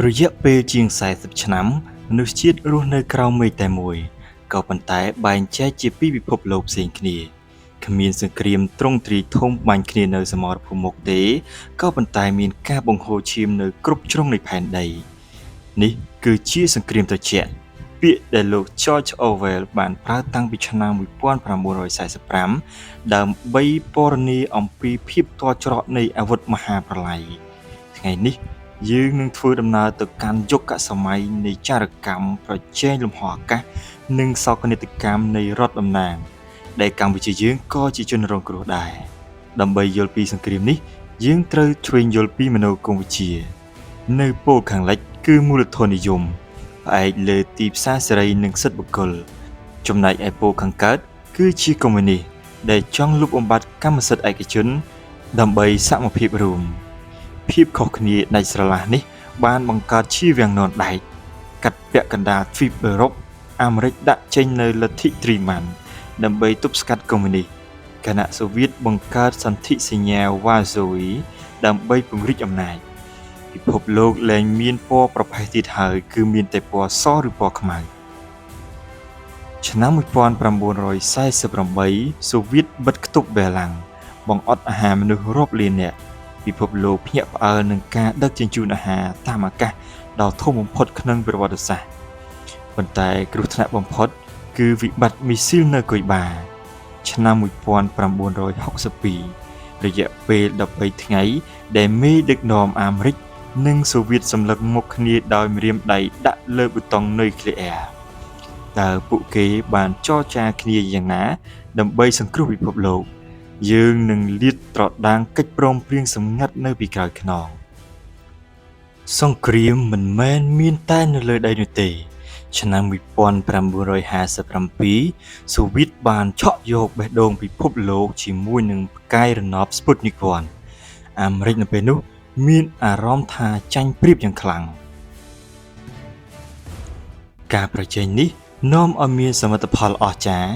រយៈពេលជាង40ឆ្នាំមនុស្សជាតិរស់នៅក្រោមមេឃតែមួយក៏ប៉ុន្តែបែងចែកជាពីរពិភពលោកផ្សេងគ្នាគ្មានសង្គ្រាមទ្រង់ទ្រាយធំបាញ់គ្នានៅសមរភូមិមុខទេក៏ប៉ុន្តែមានការបង្ហូរឈាមនៅគ្រប់ជ្រុងនៃផែនដីនេះគឺជាសង្គ្រាមត្រជាក់ពាក្យដែលលោក George Orwell បានប្រើតាំងពីឆ្នាំ1945ដើម្បីពណ៌នាអំពីភាពទាល់ច្រកនៃអាវុធមហាប្រល័យថ្ងៃនេះយើងនឹងធ្វើដំណើរទៅកាន់យុគសម័យនៃចារកម្មប្រជែងលំហអាកាសនិងសោកនាដកម្មនៃរដ្ឋតំណាងដែលកម្ពុជាយើងក៏ជាជនរងគ្រោះដែរដើម្បីយល់ពីសង្គ្រាមនេះយើងត្រូវឆ្វេងយល់ពីមនោគមវិជ្ជានៅពោលខាងលិចគឺមូលធននិយមផ្អែកលើទីផ្សារសេរីនិងសិទ្ធិបុគ្គលចំណែកឯពោលខាងកើតគឺជាកុម្មុយនីសដែលចង់លុបបំបាត់កម្មសិទ្ធិឯកជនដើម្បីសមភាពរួមភាពខុសគ្នាដាច់ស្រឡះនេះបានបង្កើតជាវាំងននដែកកាត់ពាក់កណ្ដាលទ្វីបអឺរ៉ុបអាមេរិកដាក់ចេញនៅលទ្ធិត្រីម៉ាន់ដើម្បីទប់ស្កាត់កុម្មុយនីសគណៈសូវៀតបង្កើតសន្ធិសញ្ញាវ៉ាស៊ូវីដើម្បីពង្រីកអំណាចពិភពលោកលែងមានពណ៌ប្រផេះទៀតហើយគឺមានតែពណ៌សឬពណ៌ខ្មៅឆ្នាំ1948សូវៀតបិទគប់បេឡាំងបង្អត់អាហារមនុស្សរាប់លាននាក់ពិភពលោកភ្ញាក់ផ្អើលនឹងការដឹកជញ្ជូនអាហារតាមអាកាសដ៏ធំបំផុតក្នុងប្រវត្តិសាស្ត្រប៉ុន្តែគ្រោះថ្នាក់បំផុតគឺវិបត្តិមីស៊ីលនៅគុយបាឆ្នាំ1962រយៈពេល13ថ្ងៃដែលមេដឹកនាំអាមេរិកនិងសូវៀតសម្លឹងមុខគ្នាដោយម្រាមដៃដាក់លើប៊ូតុងនុយក្លេអ៊ែរតើពួកគេបានចរចាគ្នាយ៉ាងណាដើម្បីសង្គ្រោះពិភពលោកយើងនឹងលាតត្រដាងកិច្ចព្រមព្រៀងសម្ងាត់នៅពីក្រោយខ្នងសង្គ្រាមមិនមែនមានតែនៅលើដីនោះទេឆ្នាំ1957សូវៀតបានឆក់យកបេះដូងពិភពលោកជាមួយនឹងផ្កាយរណបស្ពុតនីក1អាមេរិកនៅពេលនោះមានអារម្មណ៍ថាចាញ់ប្រៀបយ៉ាងខ្លាំងការប្រជែងនេះនាំឲ្យមានសមិទ្ធផលអស្ចារ្យ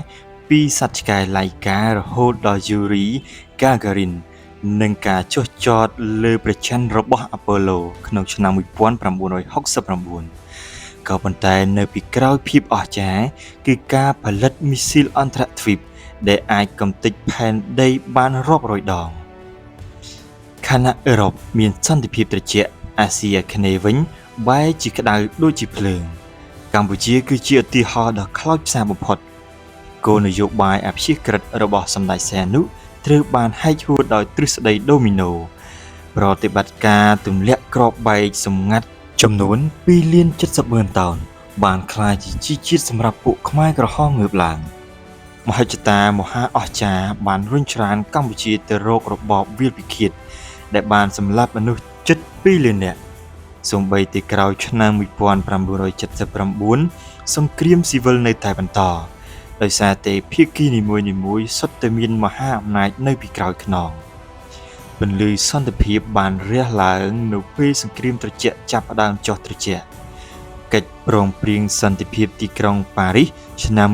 ពីសត្វឆ្កែឡៃការហូតដល់យូរីហ្គាហ្គារីននិងការចុះចតលើព្រះច័ន្ទរបស់អាប៉ូឡូក្នុងឆ្នាំ1969ក៏ប៉ុន្តែនៅពីក្រោយភាពអស្ចារ្យគឺការផលិតមីស៊ីលអន្តរទ្វីបដែលអាចកំទេចផែនដីបានរាប់រយដងខណៈអឺរ៉ុបមានសន្តិភាពត្រជាក់អាស៊ីអាគ្នេយ៍វិញបែរជាក្តៅដូចជាភ្លើងកម្ពុជាគឺជាឧទាហរណ៍ដ៏ខ្លោចផ្សាបំផុតគោលនយោបាយអព្យាក្រឹតរបស់សម្ដេចសីហនុត្រូវបានហែកហួរដោយទ្រឹស្ដីដូមីណូប្រតិបត្តិការទម្លាក់គ្រាប់បែកសម្ងាត់ចំនួន2,70,000 តោនបានក្លាយជាជីជាតិសម្រាប់ពួកខ្មែរក្រហមងើបឡើងមហិច្ឆតាមហាអស្ចារ្យបានរុញច្រានកម្ពុជាទៅរករបបវាលពិឃាតដែលបានសម្លាប់មនុស្សជិត2 លាននាក់សូម្បីតែក្រោយឆ្នាំ1979សង្គ្រាមស៊ីវិលនៅតែបន្តដោយសារតែភាគីនីមួយៗសុទ្ធតែមានមហាអំណាចនៅពីក្រោយខ្នងពន្លឺសន្តិភាពបានរះឡើងនៅពេលសង្គ្រាមត្រជាក់ចាប់ផ្ដើមចុះត្រជាក់កិច្ចព្រមព្រៀងសន្តិភាពទីក្រុងប៉ារីសឆ្នាំ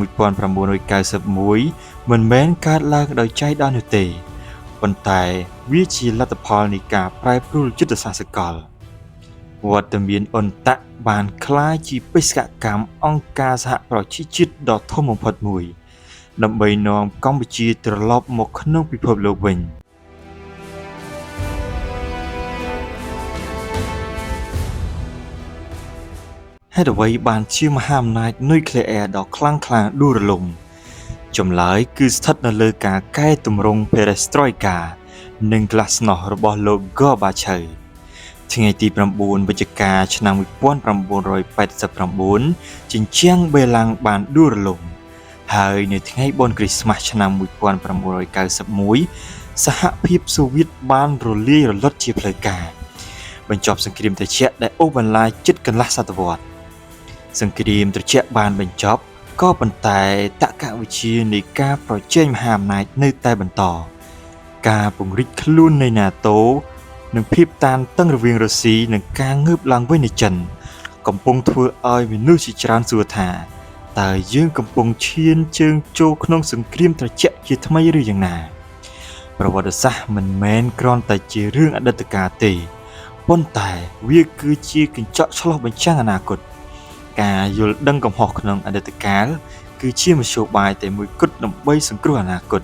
1991មិនមែនកើតឡើងដោយចៃដន្យនោះទេប៉ុន្តែវាជាលទ្ធផលនៃការប្រែប្រួលយុទ្ធសាស្ត្រសកលវត្តមានអ៊ុនតាក់បានក្លាយជាបេសកកម្មអង្គការសហប្រជាជាតិដ៏ធំបំផុតមួយដើម្បីនាំកម្ពុជាត្រឡប់មកក្នុងពិភពលោកវិញហេតុអ្វីបានជាមហាអំណាចនុយក្លេអ៊ែរដ៏ខ្លាំងក្លាដួលរលំចម្លើយគឺស្ថិតនៅលើការកែទម្រង់ Perestroika និង Glasnost របស់លោក Gorbachev ថ្ងៃទី9វិច្ឆិកាឆ្នាំ1989ជញ្ជាំងបេឡាំងបានដួលរលំហើយនៅថ្ងៃបុណ្យគ្រីស្មាស់ឆ្នាំ1991សហភាពសូវៀតបានរលាយរលត់ជាផ្លូវការបញ្ចប់សង្គ្រាមត្រជាក់ដែលអូសបន្លាយជិតកន្លះសតវត្សរ៍សង្គ្រាមត្រជាក់បានបញ្ចប់ក៏ប៉ុន្តែតក្កវិជ្ជានៃការប្រជែងមហាអំណាចនៅតែបន្តការពង្រីកខ្លួននៃ NATO និងភាពតានតឹងរវាងរុស្ស៊ីនិងការងើបឡើងវិញនៃចិនកំពុងធ្វើឲ្យមនុស្សជាច្រើនសួរថាតើយើងកំពុងឈានជើងចូលក្នុងសង្គ្រាមត្រជាក់ជាថ្មីឬយ៉ាងណាប្រវត្តិសាស្ត្រមិនមែនគ្រាន់តែជារឿងអតីតកាលទេ ប៉ុន្តែវាគឺជាកញ្ចក់ឆ្លុះបញ្ចាំងអនាគតការយល់ដឹងកំហុសក្នុងអតីតកាលគឺជាមធ្យោបាយតែមួយគត់ដើម្បីសង្គ្រោះអនាគត